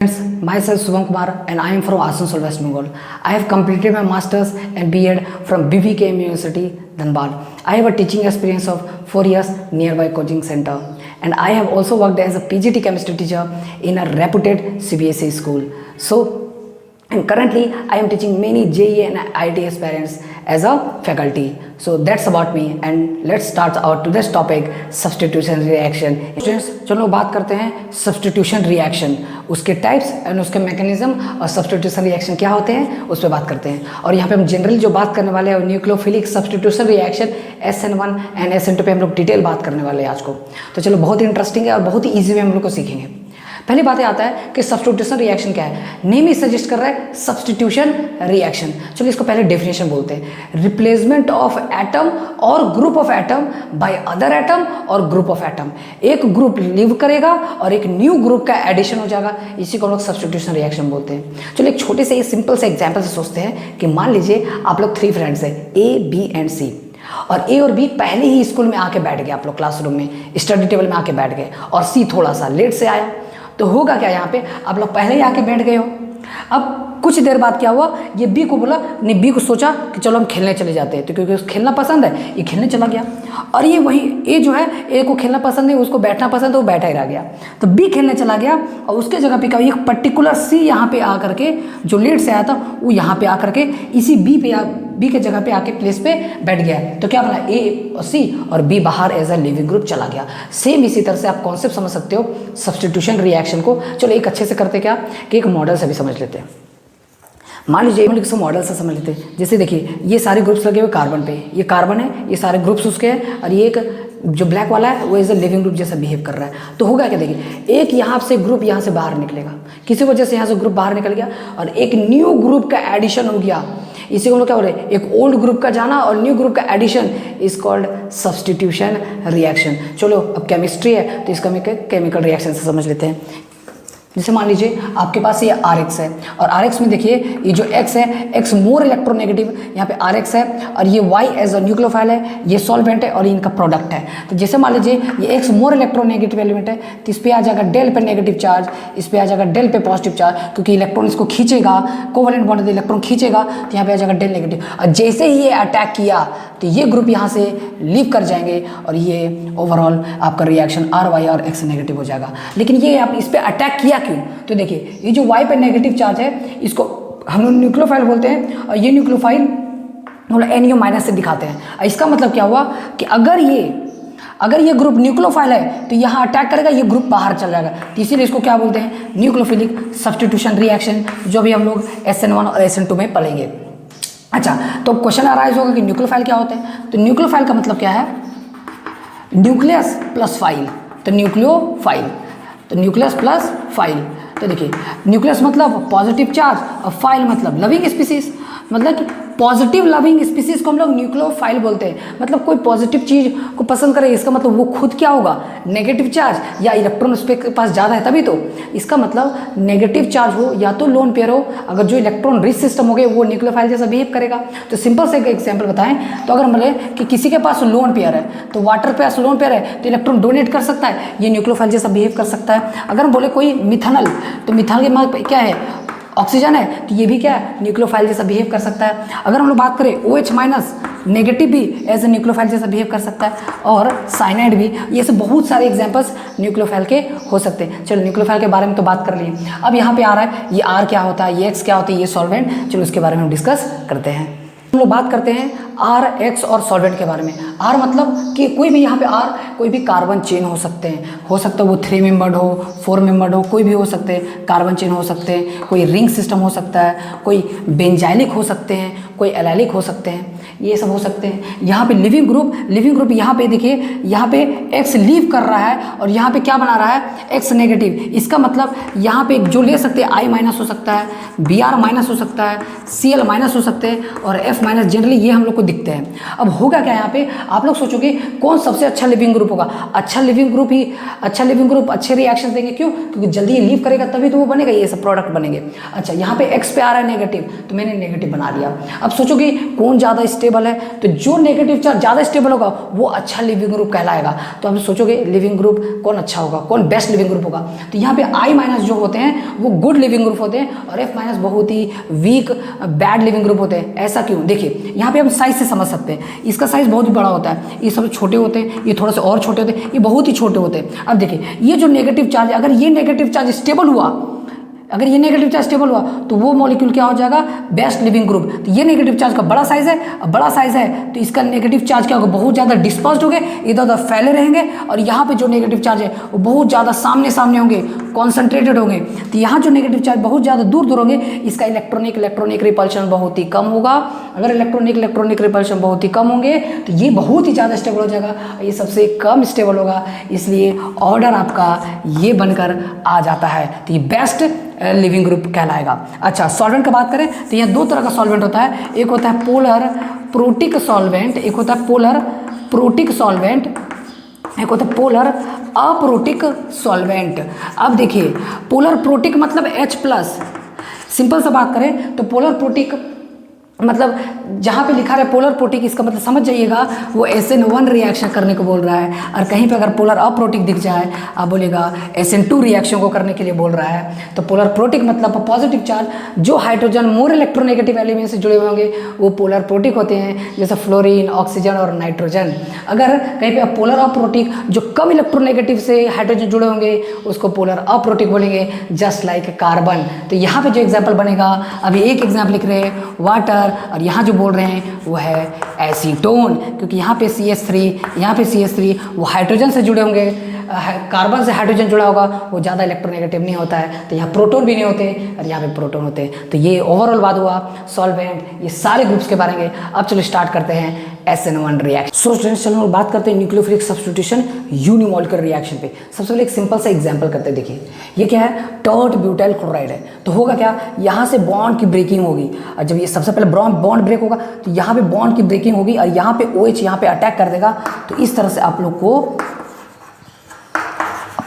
Friends, myself Subham Kumar and I am from Asansol, West Bengal. I have completed my Masters and B.Ed from BVKM University, Dhanbad. I have a teaching experience of 4 years nearby coaching center, and I have also worked as a PGT chemistry teacher in a reputed CBSE school. And currently I am teaching many JEE and IIT aspirants as a faculty. So that's about me, and let's start our today's topic, substitution reaction. Students, चलो बात करते हैं substitution reaction, उसके types and उसके mechanism और substitution reaction क्या होते हैं उस पर बात करते हैं। और यहाँ पे हम जनरली जो बात करने वाले हैं nucleophilic substitution reaction SN1 and SN2 पे हम लोग डिटेल बात करने वाले हैं आज को। तो चलो बहुत ही इंटरेस्टिंग है और बहुत ही ईजी वे हम लोग को सीखेंगे। पहली बात आता है कि सब्स्टिट्यूशन रिएक्शन क्या है। नेम ही सजेस्ट कर रहा है सब्स्टिट्यूशन रिएक्शन। चलो इसको पहले डेफिनेशन बोलते हैं, रिप्लेसमेंट ऑफ एटम और group of atom by other atom और ग्रुप ऑफ एटम। एक ग्रुप लीव करेगा और एक न्यू ग्रुप का एडिशन हो जाएगा, इसी को हम लोग सब्स्टिट्यूशन रिएक्शन बोलते हैं। चलो एक छोटे से सिंपल से एग्जाम्पल से सोचते हैं कि मान लीजिए आप लोग 3 फ्रेंड्स हैं, A, B एंड C, और A और B पहले ही स्कूल में आके बैठ गए, आप लोग क्लासरूम में स्टडी टेबल में आके बैठ गए, और C थोड़ा सा लेट से आया। तो होगा क्या, यहाँ पे आप लोग पहले ही आके बैठ गए हो। अब कुछ देर बाद क्या हुआ, ये बी को बोला, नहीं बी को सोचा कि चलो हम खेलने चले जाते हैं, तो क्योंकि उसको खेलना पसंद है ये खेलने चला गया। और ये वही ए जो है, ए को खेलना पसंद नहीं, उसको बैठना पसंद है, वो बैठा ही रह गया। तो बी खेलने चला गया और उसके जगह पे क्या, एक पर्टिकुलर सी यहाँ पे आकर के, जो लेट से आया था वो यहाँ पे आकर के इसी बी के जगह पे आके प्लेस पे बैठ गया। तो क्या बना, ए और सी और बी बाहर एज अ लिविंग ग्रुप चला गया। सेम इसी तरह से आप कॉन्सेप्ट समझ सकते हो सब्स्टिट्यूशन रिएक्शन को। चलो एक अच्छे से करते क्या कि एक मॉडल से भी समझ लेते हैं। मान लीजिए हम लोग मॉडल से समझ लेते हैं। जैसे देखिए ये सारे ग्रुप्स लगे हुए कार्बन पे, ये कार्बन है, ये सारे ग्रुप्स उसके हैं, और ये एक जो ब्लैक वाला है वो एज अ लिविंग ग्रुप जैसा बिहेव कर रहा है। तो होगा क्या, देखिए एक यहाँ से ग्रुप यहाँ से बाहर निकलेगा, किसी वजह से यहाँ से ग्रुप बाहर निकल गया और एक न्यू ग्रुप का एडिशन हो गया। इसी को हम लोग क्या बोल रहे हैं, एक ओल्ड ग्रुप का जाना और न्यू ग्रुप का addition is called substitution reaction. चलो अब केमिस्ट्री है तो इसका हम केमिकल रिएक्शन से समझ लेते हैं। जैसे मान लीजिए आपके पास ये RX है, और RX में देखिए ये जो X है, X मोर इलेक्ट्रोनेगेटिव, यहाँ पे RX है, और ये Y एज अ न्यूक्लियोफाइल है, ये सॉल्वेंट है और ये इनका प्रोडक्ट है। तो जैसे मान लीजिए ये X मोर इलेक्ट्रोनेगेटिव एलिमेंट है, तो इस पर आ जाएगा डेल पे नेगेटिव चार्ज, इस पर आ जाएगा डेल पे पॉजिटिव चार्ज, क्योंकि इलेक्ट्रॉन इसको खींचेगा, कोवलेंट बॉन्ड है इलेक्ट्रॉन खींचेगा, तो यहाँ पे आ जाएगा डेल नेगेटिव। और जैसे ही ये अटैक किया तो ये ग्रुप यहाँ से लीव कर जाएंगे और ये ओवरऑल आपका रिएक्शन RY और X नेगेटिव हो जाएगा। लेकिन ये आप इस पर अटैक किया क्यों, तो देखिए ये जो Y पे नेगेटिव चार्ज है इसको हम लोग न्यूक्लियोफाइल बोलते हैं, और ये न्यूक्लियोफाइल हम लोग NO माइनस से दिखाते हैं। इसका मतलब क्या हुआ कि अगर ये ग्रुप न्यूक्लियोफाइल है तो यहाँ अटैक करेगा, ये ग्रुप बाहर चल जाएगा, तो इसीलिए इसको क्या बोलते हैं, न्यूक्लियोफिलिक सब्स्टिट्यूशन रिएक्शन, जो भी हम लोग SN1 और SN2 में पढ़ेंगे। अच्छा, तो क्वेश्चन अराइज होगा कि न्यूक्लियोफाइल क्या होते हैं। तो न्यूक्लियोफाइल का मतलब क्या है, न्यूक्लियस प्लस फाइल, तो न्यूक्लियोफाइल, तो न्यूक्लियस प्लस फाइल। तो देखिए न्यूक्लियस मतलब पॉजिटिव चार्ज और फाइल मतलब लविंग स्पीसीज, मतलब कि पॉजिटिव लविंग स्पीसीज को हम लोग न्यूक्लियोफाइल बोलते हैं। मतलब कोई पॉजिटिव चीज़ को पसंद करे, इसका मतलब वो खुद क्या होगा, नेगेटिव चार्ज या इलेक्ट्रॉन उसके पास ज़्यादा है तभी तो। इसका मतलब नेगेटिव चार्ज हो या तो लोन पेयर हो, अगर जो इलेक्ट्रॉन रिच सिस्टम हो गए वो न्यूक्लियोफाइल जैसा बिहेव करेगा। तो सिंपल से एक एग्जाम्पल बताएं, तो अगर बोले कि किसी के पास लोन पेयर है, तो वाटर के पास लोन पेयर है तो इलेक्ट्रॉन डोनेट कर सकता है, ये न्यूक्लियोफाइल जैसा बिहेव कर सकता है। अगर बोले कोई मिथानल, तो मिथानल के मार्ग क्या है, ऑक्सीजन है, तो ये भी क्या है, न्यूक्लियोफाइल जैसा बिहेव कर सकता है। अगर हम लोग बात करें OH माइनस नेगेटिव भी एज ए न्यूक्लियोफाइल जैसा बिहेव कर सकता है, और साइनाइड भी। ये सब बहुत सारे एग्जांपल्स न्यूक्लियोफाइल के हो सकते हैं। चलो न्यूक्लियोफाइल के बारे में तो बात कर लिए, अब यहाँ पे आ रहा है ये R क्या होता है, ये X क्या होता है, ये सॉल्वेंट। चलो इसके बारे में हम डिस्कस करते हैं। हम लोग बात करते हैं R, X और सॉल्वेंट के बारे में। R मतलब कि कोई भी यहाँ पे R कोई भी कार्बन चेन हो सकते हैं, हो सकता है वो 3 मेंबर्ड हो, 4 मेंबर्ड हो, कोई भी हो सकते हैं, कार्बन चेन हो सकते हैं, कोई रिंग सिस्टम हो सकता है, कोई बेंजाइलिक हो सकते हैं, कोई एलाइलिक हो सकते हैं, ये सब हो सकते हैं। यहाँ पे लिविंग ग्रुप यहाँ पे देखिए, यहाँ पे X लीव कर रहा है और यहाँ पे क्या बना रहा है, X नेगेटिव। इसका मतलब यहाँ पे जो ले सकते हैं I माइनस हो सकता है, Br माइनस हो सकता है, Cl माइनस हो सकते हैं, और F माइनस, जनरली ये हम लोग को दिखते हैं। अब होगा क्या, यहाँ पे आप लोग सोचोगे कौन सबसे अच्छा लिविंग ग्रुप होगा, अच्छा लिविंग ग्रुप अच्छे रिएक्शन देंगे। क्यों, क्योंकि जल्दी ये लीव करेगा तभी तो वो बनेगा, ये सब प्रोडक्ट बनेंगे। अच्छा यहाँ पे X पे आ रहा है नेगेटिव, तो मैंने नेगेटिव बना दिया। अब अब सोचोगे कौन ज़्यादा स्टेबल है, तो जो नेगेटिव चार्ज ज़्यादा स्टेबल होगा वो अच्छा लिविंग ग्रुप कहलाएगा। तो अब सोचोगे लिविंग ग्रुप कौन अच्छा होगा, कौन बेस्ट लिविंग ग्रुप होगा, तो यहाँ पे I- जो होते हैं वो गुड लिविंग ग्रुप होते हैं और F- बहुत ही वीक बैड लिविंग ग्रुप होते हैं। ऐसा क्यों, देखिए यहाँ पे हम साइज से समझ सकते हैं। इसका साइज बहुत ही बड़ा होता है, ये सब छोटे होते हैं, ये थोड़े से और छोटे होते हैं, ये बहुत ही छोटे होते हैं। अब देखिए ये जो नेगेटिव चार्ज, अगर ये नेगेटिव चार्ज स्टेबल हुआ, अगर ये नेगेटिव चार्ज स्टेबल हुआ तो वो मॉलिक्यूल क्या हो जाएगा, बेस्ट लिविंग ग्रुप। तो ये नेगेटिव चार्ज का बड़ा साइज है, अब बड़ा साइज है तो इसका नेगेटिव चार्ज क्या होगा, बहुत ज़्यादा डिस्पर्स्ड होंगे, इधर उधर फैले रहेंगे, और यहाँ पे जो नेगेटिव चार्ज है वो बहुत ज़्यादा सामने सामने होंगे, कॉन्सेंट्रेटेड होंगे। तो यहाँ जो नेगेटिव चार्ज बहुत ज़्यादा दूर दूर होंगे, इसका इलेक्ट्रॉनिक रिपल्शन बहुत ही कम होगा। अगर इलेक्ट्रॉनिक रिपल्शन बहुत ही कम होंगे तो ये बहुत ही ज़्यादा स्टेबल हो जाएगा, ये सबसे कम स्टेबल होगा, इसलिए ऑर्डर आपका ये बनकर आ जाता है। तो ये बेस्ट लिविंग ग्रुप कहलाएगा। अच्छा, सॉल्वेंट का बात करें तो यहाँ दो तरह का सॉल्वेंट होता है, एक होता है पोलर प्रोटिक सॉल्वेंट, एक होता है पोलर प्रोटिक सॉल्वेंट, एक होता है पोलर अप्रोटिक सॉल्वेंट। अब देखिए पोलर प्रोटिक मतलब H+, सिंपल सा बात करें तो पोलर प्रोटिक मतलब जहाँ पे लिखा है पोलर प्रोटिक, इसका मतलब समझ जाइएगा वो SN1 रिएक्शन करने को बोल रहा है, और कहीं पे अगर पोलर अप्रोटिक दिख जाए आप बोलेगा SN2 रिएक्शन को करने के लिए बोल रहा है। तो पोलर प्रोटिक मतलब पॉजिटिव चार्ज जो हाइड्रोजन मोर इलेक्ट्रोनेगेटिव एलिमेंट से जुड़े हुए होंगे वो पोलर प्रोटिक होते हैं, जैसे फ्लोरीन, ऑक्सीजन और नाइट्रोजन। अगर कहीं पे पोलर अप्रोटिक जो कम इलेक्ट्रोनेगेटिव से हाइड्रोजन जुड़े होंगे उसको पोलर अप्रोटिक बोलेंगे, जस्ट लाइक कार्बन। तो यहाँ पे जो एग्जाम्पल बनेगा, अभी एक एग्जाम्पल लिख रहे हैं वाटर, और यहाँ जो बोल रहे हैं वो है एसीटोन, क्योंकि यहाँ पे CH3 वो हाइड्रोजन से जुड़े होंगे, कार्बन से हाइड्रोजन जुड़ा होगा, वो ज़्यादा इलेक्ट्रोनेगेटिव नहीं होता है, तो यहाँ प्रोटॉन भी नहीं होते और यहाँ पे प्रोटॉन होते हैं। तो ये ओवरऑल बात हुआ सॉल्वेंट, ये सारे ग्रुप्स के बारे में। अब चलो स्टार्ट करते हैं SN1 रिएक्शन। सो स्टूडेंट्स चलो बात करते हैं न्यूक्लियोफिलिक सब्स्टिट्यूशन यूनिमॉलिक्यूलर रिएक्शन पे। सबसे पहले एक सिंपल सा एग्जांपल करते हैं। देखिए ये क्या है, टर्ट ब्यूटाइल क्लोराइड है, तो होगा क्या, यहाँ से बॉन्ड की ब्रेकिंग होगी, और जब ये सबसे पहले बॉन्ड ब्रेक होगा तो यहाँ पे बॉन्ड की ब्रेकिंग होगी और यहाँ पे OH यहाँ पे अटैक कर देगा, तो इस तरह से आप लोग को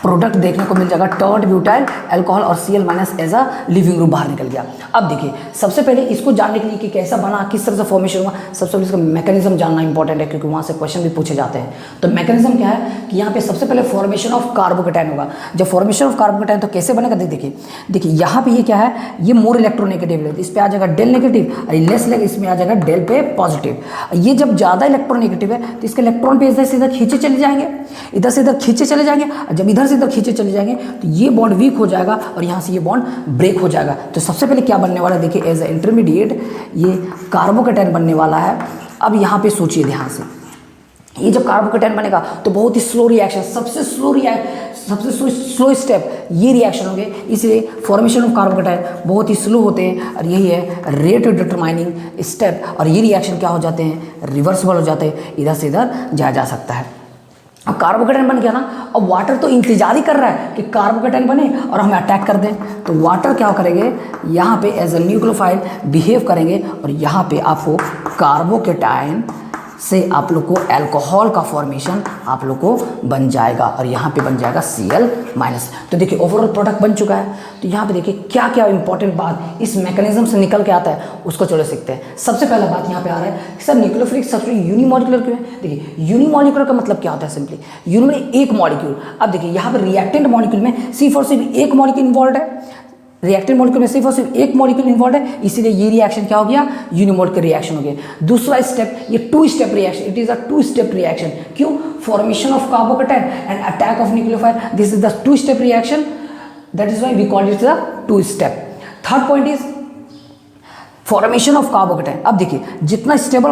प्रोडक्ट देखने को मिल जाएगा, टर्ट ब्यूटाइल अल्कोहल और Cl- as a leaving group बाहर निकल गया। अब देखिए सबसे पहले इसको जानने के लिए कि कैसा बना, किस तरह से फॉर्मेशन हुआ, सबसे पहले इसका मैकेनिज्म जानना इंपॉर्टेंट है, क्योंकि वहाँ से क्वेश्चन भी पूछे जाते हैं। तो मैकेनिज्म क्या है कि यहाँ पे सबसे पहले फॉर्मेशन ऑफ कार्बोकेटाइन होगा। जब फॉर्मेशन ऑफ कार्बोकेटाइन तो कैसे बनेगा, देखिए यहाँ पे ये क्या है, ये मोर इलेक्ट्रोनेगेटिव है, इस पर आ जाएगा डेल नेगेटिव, और लेस लेग इसमें आ जाएगा डेल पे पॉजिटिव। ये जब ज़्यादा इलेक्ट्रोनेगेटिव है तो इसके इलेक्ट्रॉन पे इधर से इधर खींचे चले जाएंगे, इधर से इधर खींचे चले जाएंगे, और जब इधर से इधर खींचे चले जाएंगे तो ये बॉन्ड वीक हो जाएगा और यहाँ से ये बॉन्ड ब्रेक हो जाएगा। तो सबसे पहले क्या बनने वाला है, देखिए एज ए इंटरमीडिएट ये कार्बोकेटाइन बनने वाला है। अब यहाँ पे सोचिए ध्यान से, ये जब कार्बोकेटाइन बनेगा तो बहुत ही स्लो रिएक्शन, सबसे स्लो स्टेप ये रिएक्शन होंगे, इसलिए फॉर्मेशन ऑफ कार्बोकेटाइन बहुत ही स्लो होते हैं, और यही है रेट डिटरमाइनिंग स्टेप। और ये रिएक्शन क्या हो जाते हैं, रिवर्सिबल हो जाते हैं, इधर से इधर जाया जा सकता है। अब कार्बोकेटाइन बन गया ना, अब वाटर तो इंतजार ही कर रहा है कि कार्बोकेटाइन बने और हमें अटैक कर दें। तो वाटर क्या करेंगे, यहाँ पे एज ए न्यूक्लियोफाइल बिहेव करेंगे, और यहाँ पे आपको कार्बोकेटाइन से आप लोग को अल्कोहल का फॉर्मेशन आप लोग को बन जाएगा, और यहाँ पे बन जाएगा Cl-। तो देखिए ओवरऑल प्रोडक्ट बन चुका है। तो यहाँ पे देखिए क्या क्या इंपॉर्टेंट बात इस मैकेनिज्म से निकल के आता है उसको चलो सीखते हैं। सबसे पहला बात यहाँ पे आ रहा है कि सर न्यूक्लियोफिलिक सब्स्टिट्यूशन यूनिमॉलिक्यूलर क्यों है। देखिए यूनिमॉलिक्यूलर का मतलब क्या होता है, सिंपली यूनि एक मॉलिक्यूल। अब देखिए यहाँ पर रिएक्टेंट मॉलिक्यूल में सिर्फ और सिर्फ एक मॉलिक्यूल इन्वॉल्व है, रिएक्टेंट मॉलिक्यूल में सिर्फ और सिर्फ एक मॉलिक्यूल इन्वॉल्व है, इसीलिए ये रिएक्शन क्या हो गया, यूनिमॉलिक्यूलर रिएक्शन हो गया। दूसरा स्टेप ये 2 step reaction, it is a 2 step reaction. क्यों, formation of carbocation and attack of nucleophile, this is the 2 step reaction, that is why we call it the 2 step. Third point is formation of carbocation. अब देखिए जितना stable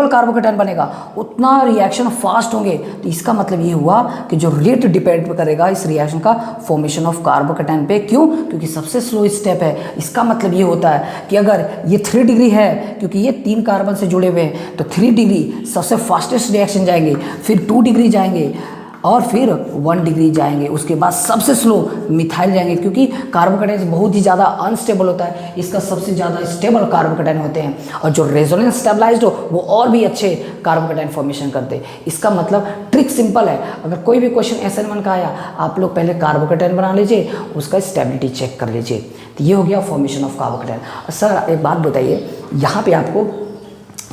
carbocation बनेगा उतना reaction fast होंगे। तो इसका मतलब ये हुआ कि जो रेट डिपेंड करेगा इस रिएक्शन का फॉर्मेशन ऑफ कार्बोकेटाइन पे। क्यों, क्योंकि सबसे स्लो स्टेप है। इसका मतलब ये होता है कि अगर ये 3 डिग्री है, क्योंकि ये 3 कार्बन से जुड़े हुए हैं, तो 3 डिग्री सबसे फास्टेस्ट रिएक्शन जाएंगे, फिर 2 डिग्री जाएंगे, और फिर 1 डिग्री जाएंगे, उसके बाद सबसे स्लो मिथाइल जाएंगे, क्योंकि कार्बोकेटाइन बहुत ही ज़्यादा अनस्टेबल होता है, इसका सबसे ज़्यादा स्टेबल कार्बोकेटाइन होते हैं, और जो रेजोनेंस स्टेबलाइज्ड हो वो और भी अच्छे कार्बोकेटाइन फॉर्मेशन करते हैं। इसका मतलब ट्रिक सिंपल है, अगर कोई भी क्वेश्चन SN1 का आया, आप लोग पहले कार्बोकेटाइन बना लीजिए, उसका स्टेबिलिटी चेक कर लीजिए। तो ये हो गया फॉर्मेशन ऑफ कार्बोकेटाइन। सर एक बात बताइए, यहाँ पे आपको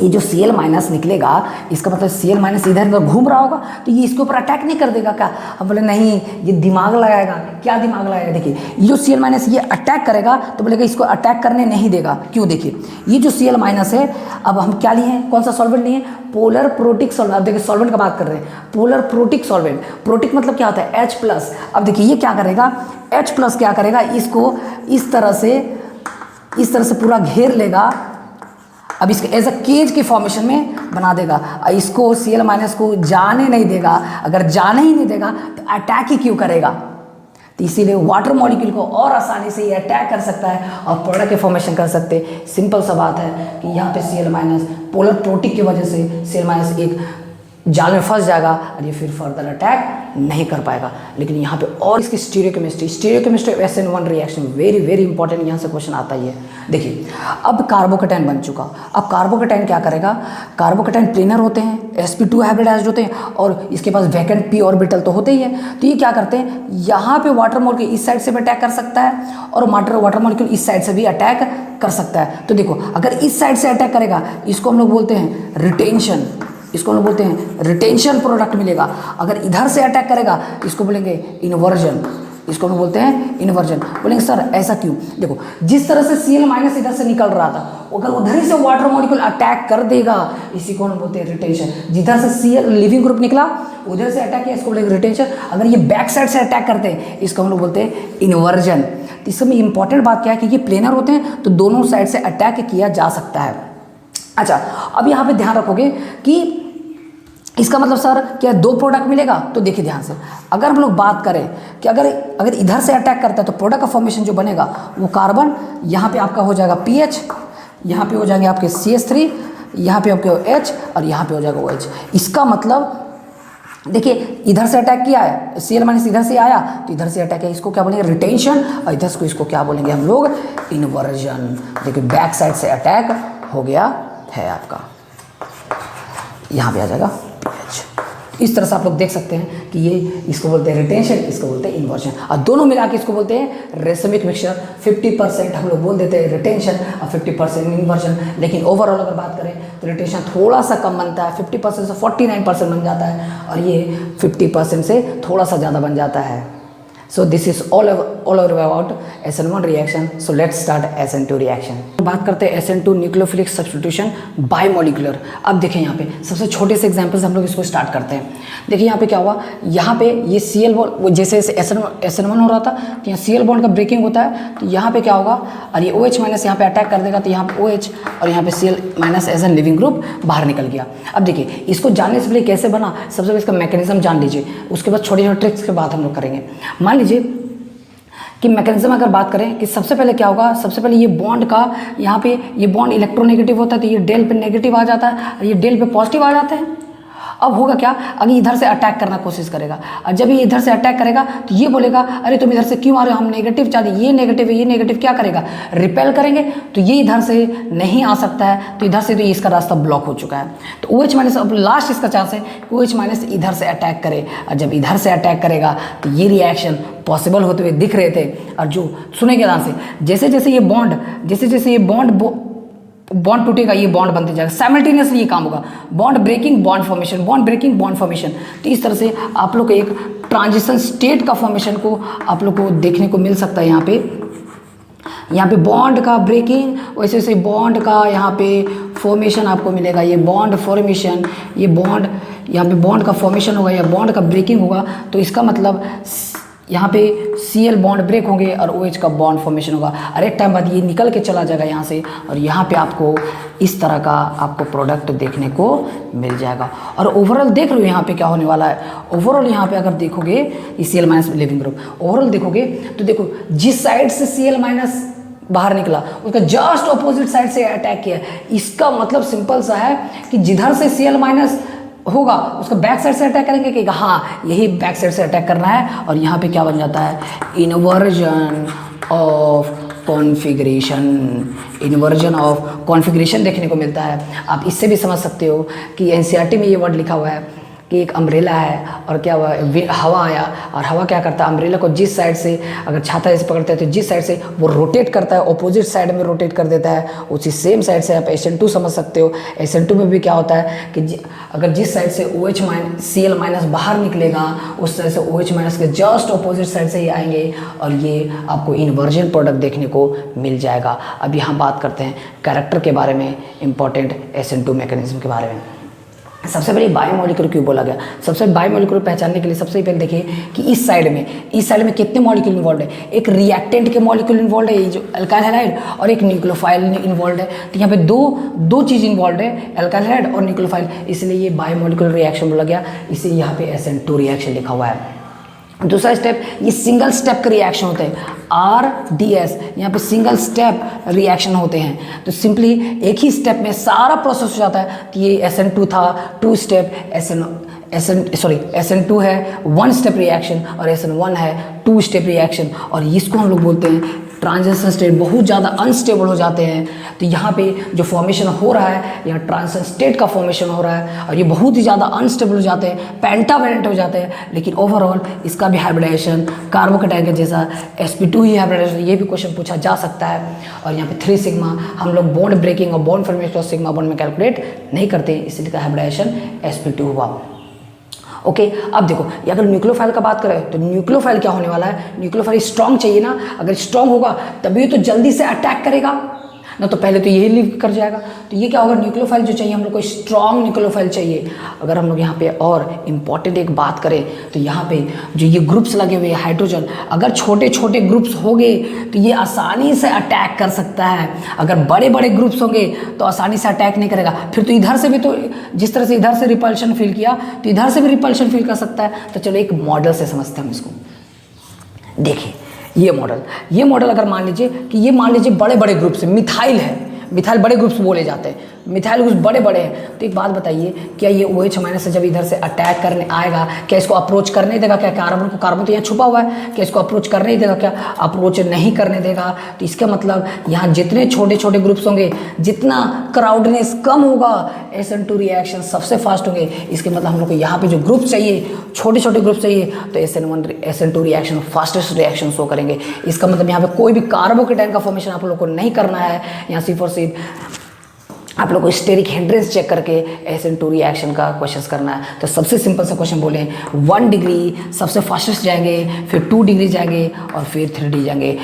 ये जो Cl- निकलेगा, इसका मतलब Cl- इधर उधर घूम रहा होगा, तो ये इसके ऊपर अटैक नहीं कर देगा क्या? अब बोले नहीं, ये दिमाग लगाएगा। क्या दिमाग लगाएगा? देखिए ये जो Cl- ये अटैक करेगा, तो बोलेगा इसको अटैक करने नहीं देगा। क्यों? देखिए ये जो Cl- है, अब हम क्या लिए हैं, कौन सा सॉल्वेंट लिए हैं? Polar protic solvent. अब देखिए सॉल्वेंट का बात कर रहे हैं, पोलर प्रोटिक सॉल्वेंट। प्रोटिक मतलब क्या होता है? H+। अब देखिए ये क्या करेगा, H+ क्या करेगा, इसको इस तरह से पूरा घेर लेगा। अब इसको एज अ केज के फॉर्मेशन में बना देगा, इसको Cl- को जाने नहीं देगा। अगर जाने ही नहीं देगा तो अटैक ही क्यों करेगा? तो इसीलिए वाटर मॉलिक्यूल को और आसानी से ये अटैक कर सकता है और प्रोडक्ट के फॉर्मेशन कर सकते हैं। सिंपल सा बात है कि यहाँ पे Cl- पोलर प्रोटिक की वजह से Cl- एक जाल में फंस जाएगा और ये फिर फर्दर अटैक नहीं कर पाएगा। लेकिन यहाँ पे और इसकी stereochemistry SN1 reaction very very important, यहाँ से क्वेश्चन आता ही है। देखिए अब कार्बोकेटाइन बन चुका, अब कार्बोकेटाइन क्या करेगा? कार्बोकेटाइन प्लेनर होते हैं, sp2 हाइब्रिडाइज्ड होते हैं, और इसके पास वैकेंट p ऑर्बिटल तो होते ही है। तो ये क्या करते हैं, यहाँ पे वाटर मॉलिक्यूल इस साइड से भी अटैक कर सकता है और वाटर मॉलिक्यूल इस साइड से भी अटैक कर सकता है। तो देखो अगर इस साइड से अटैक करेगा, इसको हम लोग बोलते हैं रिटेंशन, इसको हम लोग बोलते हैं रिटेंशन प्रोडक्ट मिलेगा। अगर इधर से अटैक करेगा, इसको बोलेंगे इन्वर्जन, इसको हम बोलते हैं इन्वर्जन। बोलेंगे सर ऐसा क्यों? देखो जिस तरह से Cl- इधर से निकल रहा था, अगर उधर ही से वाटर मॉलिक्यूल अटैक कर देगा, इसी को हम बोलते हैं रिटेंशन। जिधर से Cl लिविंग ग्रुप निकला, उधर से अटैक किया, इसको बोलेंगे रिटेंशन। अगर ये बैक साइड से अटैक करते हैं, इसको हम लोग बोलते हैं इन्वर्जन। तो इस समय इंपॉर्टेंट बात क्या है कि ये प्लेनर होते हैं, तो दोनों साइड से अटैक किया जा सकता है। अच्छा अब यहाँ पे ध्यान रखोगे कि इसका मतलब सर क्या 2 प्रोडक्ट मिलेगा? तो देखिए ध्यान से, अगर हम लोग बात करें कि अगर इधर से अटैक करता है, तो प्रोडक्ट का फॉर्मेशन जो बनेगा वो कार्बन, यहाँ पे आपका हो जाएगा PH, यहाँ पे हो जाएंगे आपके CH3, यहाँ पे आपके H, और यहाँ पे हो जाएगा OH। इसका मतलब देखिए इधर से अटैक किया है, Cl- इधर से आया, तो इधर से अटैक है, इसको क्या बोलेंगे? रिटेंशन। और इधर से इसको क्या बोलेंगे हम लोग? इन्वर्जन। देखिए बैक साइड से अटैक हो गया है आपका, यहाँ पे आ जाएगा PH। इस तरह से आप लोग देख सकते हैं कि ये इसको बोलते हैं रिटेंशन, इसको बोलते हैं इन्वर्जन, और दोनों मिला के इसको बोलते हैं रेसमिक मिक्सचर। 50% हम लोग बोल देते हैं रिटेंशन और 50% इन्वर्जन। लेकिन ओवरऑल अगर बात करें तो रिटेंशन थोड़ा सा कम बनता है, 50% से 49% बन जाता है, और ये 50% से थोड़ा सा ज़्यादा बन जाता है। So this is all about SN1 reaction. So let's start SN2 reaction. बात करते हैं SN2 न्यूक्लियोफिलिक सब्स्टिट्यूशन बायोमोलिकुलर। अब देखें यहाँ पे सबसे छोटे से एग्जांपल से हम लोग इसको स्टार्ट करते हैं। देखिए यहाँ पे क्या हुआ, यहाँ पे ये Cl बॉन्ड जैसे SN1 हो रहा था, तो यहाँ Cl बॉन्ड का ब्रेकिंग होता है, तो यहाँ पे क्या होगा, और ये OH- यहाँ पे अटैक कर देगा, तो यहाँ पे OH और यहाँ पे Cl- as an leaving group बाहर निकल गया। अब देखिए इसको जानने से पहले कैसे बना, सबसे पहले इसका मैकेनिज्म जान लीजिए, उसके बाद छोटे छोटे ट्रिक्स के बाद हम लोग करेंगे। मान लीजिए कि मैकेनिज्म अगर बात करें कि सबसे पहले क्या होगा, सबसे पहले ये बॉन्ड का यहाँ पे ये बॉन्ड इलेक्ट्रोनेगेटिव होता है, तो ये डेल पे नेगेटिव आ जाता है और ये डेल पे पॉजिटिव आ जाते हैं। अब होगा क्या, अगर इधर से अटैक करना कोशिश करेगा, और जब ये इधर से अटैक करेगा तो ये बोलेगा अरे तुम इधर से क्यों आ रहे हो, हम नेगेटिव चाहते, ये नेगेटिव है, ये नेगेटिव, क्या करेगा, रिपेल करेंगे, तो ये इधर से नहीं आ सकता है, तो इधर से तो इसका रास्ता ब्लॉक हो चुका है। तो OH- अब लास्ट इसका चांस है कि OH- इधर से अटैक करे, और जब इधर से अटैक करेगा तो ये रिएक्शन पॉसिबल होते हुए दिख रहे थे। और जो सुनेंगे ध्यान से, जैसे जैसे ये बॉन्ड बॉन्ड टूटेगा, ये बॉन्ड बनते जाएगा, साइमल्टेनियसली ये काम होगा, bond breaking bond formation, bond breaking bond formation. तो इस तरह से आप लोग को एक ट्रांजिशन स्टेट का फॉर्मेशन को आप लोग को देखने को मिल सकता है। यहाँ पे बॉन्ड का ब्रेकिंग, वैसे वैसे बॉन्ड का यहाँ पे फॉर्मेशन आपको मिलेगा, ये बॉन्ड फॉर्मेशन, ये बॉन्ड यहाँ पे बॉन्ड का फॉर्मेशन होगा या बॉन्ड का ब्रेकिंग होगा। तो इसका मतलब यहाँ पे Cl बॉन्ड ब्रेक होंगे और OH का बॉन्ड फॉर्मेशन होगा, और एक टाइम बाद ये निकल के चला जाएगा यहाँ से, और यहाँ पे आपको इस तरह का आपको प्रोडक्ट देखने को मिल जाएगा। और ओवरऑल देख रहे हो यहाँ पे क्या होने वाला है, ओवरऑल यहाँ पे अगर देखोगे Cl- लिविंग ग्रुप, ओवरऑल देखोगे तो देखो जिस साइड से Cl- बाहर निकला उसका जस्ट अपोजिट साइड से अटैक किया। इसका मतलब सिंपल सा है कि जिधर से Cl- होगा उसका बैक साइड से अटैक करेंगे कि हाँ यही बैक साइड से अटैक करना है, और यहाँ पे क्या बन जाता है, inversion of configuration, inversion of configuration देखने को मिलता है। आप इससे भी समझ सकते हो कि एनसीईआरटी में ये वर्ड लिखा हुआ है कि एक अम्ब्रेला है और क्या हुआ, हवा आया और हवा क्या करता है, अम्ब्रेला को जिस साइड से अगर छाता ऐसे पकड़ते हैं तो जिस साइड से वो रोटेट करता है ऑपोजिट साइड में रोटेट कर देता है, उसी सेम साइड से आप SN2 समझ सकते हो। SN2 में भी क्या होता है कि अगर जिस साइड से OH- Cl- बाहर निकलेगा उस साइड से OH- के जस्ट ऑपोजिट साइड से ही आएंगे और ये आपको इन्वर्जन प्रोडक्ट देखने को मिल जाएगा। अब यहाँ बात करते हैं कैरेक्टर के बारे में, इंपॉर्टेंट SN2 मैकेनिज्म के बारे में। सबसे पहले बायोमोलिक्यूल क्यों बोला गया, सबसे बायोमोलिक्यूल पहचानने के लिए सबसे पहले देखिए कि इस साइड में कितने मॉलिक्यूल इन्वॉल्व है। एक रिएक्टेंट के मॉलिक्यूल इन्वॉल्व है, ये जो अल्काइल हैलाइड, और एक न्यूक्लियोफाइल इन्वॉल्व है। तो यहाँ पे दो चीज़ इन्वॉल्व है, अल्काइल हैलाइड और न्यूक्लियोफाइल, इसलिए ये बायोमोलिक्यूल रिएक्शन बोला गया, इसीलिए यहाँ पे SN2 रिएक्शन लिखा हुआ है। दूसरा स्टेप, ये सिंगल स्टेप के रिएक्शन होते हैं, RDS, यहाँ पे सिंगल स्टेप रिएक्शन होते हैं। तो सिंपली एक ही स्टेप में सारा प्रोसेस हो जाता है। तो ये SN2 था 2 स्टेप, SN2 है 1 स्टेप रिएक्शन और SN1 है 2 स्टेप रिएक्शन, और इसको हम लोग बोलते हैं ट्रांजिशन स्टेट। बहुत ज़्यादा अनस्टेबल हो जाते हैं तो यहाँ पे जो फॉर्मेशन हो रहा है, यहाँ ट्रांजिशन स्टेट का फॉर्मेशन हो रहा है और ये बहुत ही ज़्यादा अनस्टेबल हो जाते हैं, पेंटावेलेंट हो जाते हैं। लेकिन ओवरऑल इसका भी हाइब्रिडाइजेशन कार्बोकेटाइन के जैसा sp2 ही हाइब्रिडाइजेशन, ये भी क्वेश्चन पूछा जा सकता है। और यहाँ पे 3 सिग्मा हम लोग बॉन्ड ब्रेकिंग और बॉन्ड फॉर्मेशन सिग्मा बॉन्ड में कैलकुलेट नहीं करते, इसलिए का हाइब्रिडाइजेशन sp2 हुआ। ओके अब देखो, ये अगर न्यूक्लियोफाइल का बात करें तो न्यूक्लियोफाइल क्या होने वाला है, न्यूक्लियोफाइल स्ट्रांग चाहिए ना, अगर स्ट्रांग होगा तभी तो जल्दी से अटैक करेगा ना, तो पहले तो यही लीव कर जाएगा। तो ये क्या होगा, न्यूक्लियोफाइल जो चाहिए हम लोग को स्ट्रांग न्यूक्लियोफाइल चाहिए। अगर हम लोग यहाँ पे और इम्पॉर्टेंट एक बात करें तो यहाँ पे जो ये ग्रुप्स लगे हुए हैं हाइड्रोजन, अगर छोटे छोटे ग्रुप्स होंगे तो ये आसानी से अटैक कर सकता है, अगर बड़े बड़े ग्रुप्स होंगे तो आसानी से अटैक नहीं करेगा। फिर तो इधर से भी, तो जिस तरह से इधर से रिपल्शन फील किया तो इधर से भी रिपल्शन फील कर सकता है। तो चलो एक मॉडल से समझते हैं हम इसको। देखिए ये मॉडल अगर मान लीजिए कि ये मान लीजिए बड़े बड़े ग्रुप से मिथाइल है, मिथाइल बड़े ग्रुप्स बोले जाते हैं, मिथाइल ग्रुप्स बड़े बड़े हैं। तो एक बात बताइए, क्या ये OH- से जब इधर से अटैक करने आएगा क्या इसको अप्रोच करने देगा, क्या कार्बन को, कार्बन तो यहाँ छुपा हुआ है, क्या इसको अप्रोच करने ही देगा, क्या अप्रोच नहीं करने देगा। तो इसका मतलब यहाँ जितने छोटे छोटे ग्रुप्स होंगे, जितना क्राउडनेस कम होगा, SN2 रिएक्शन सबसे फास्ट होंगे। इसके मतलब हम लोग को यहाँ पे जो ग्रुप चाहिए, छोटे छोटे ग्रुप चाहिए, तो SN2 reaction fastest reaction show करेंगे। इसका मतलब यहाँ पे कोई भी कार्बोकेटाइन का फॉर्मेशन आप लोग को नहीं करना है, यहाँ सिर्फ और सिर्फ आप लोग को स्टेरिक हिंड्रेंस चेक करके SN2 रिएक्शन का क्वेश्चन करना है। तो सबसे सिंपल सा क्वेश्चन बोले, 1 डिग्री सबसे फास्टेस्ट जाएंगे, फिर 2 डिग्री जाएंगे और फिर 3 डिग्री जाएंगे।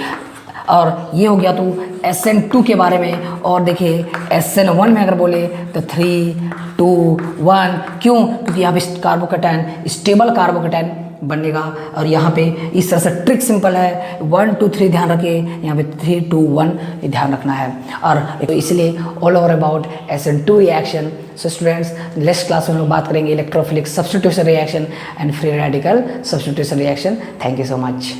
और ये हो गया तो SN2 के बारे में। और देखिए SN1 में अगर बोले तो 3, 2, 1, क्यों, क्योंकि यहाँ पे कार्बोकेटाइन स्टेबल कार्बोकेटाइन बनेगा। और यहाँ पे इस तरह से ट्रिक सिंपल है, 1, 2, 3 ध्यान रखिए, यहाँ पे 3, 2, 1 ये ध्यान रखना है। और तो इसलिए all over about SN2 reaction. So students next class में हम लोग बात करेंगे electrophilic substitution reaction and free radical substitution reaction. Thank you so much.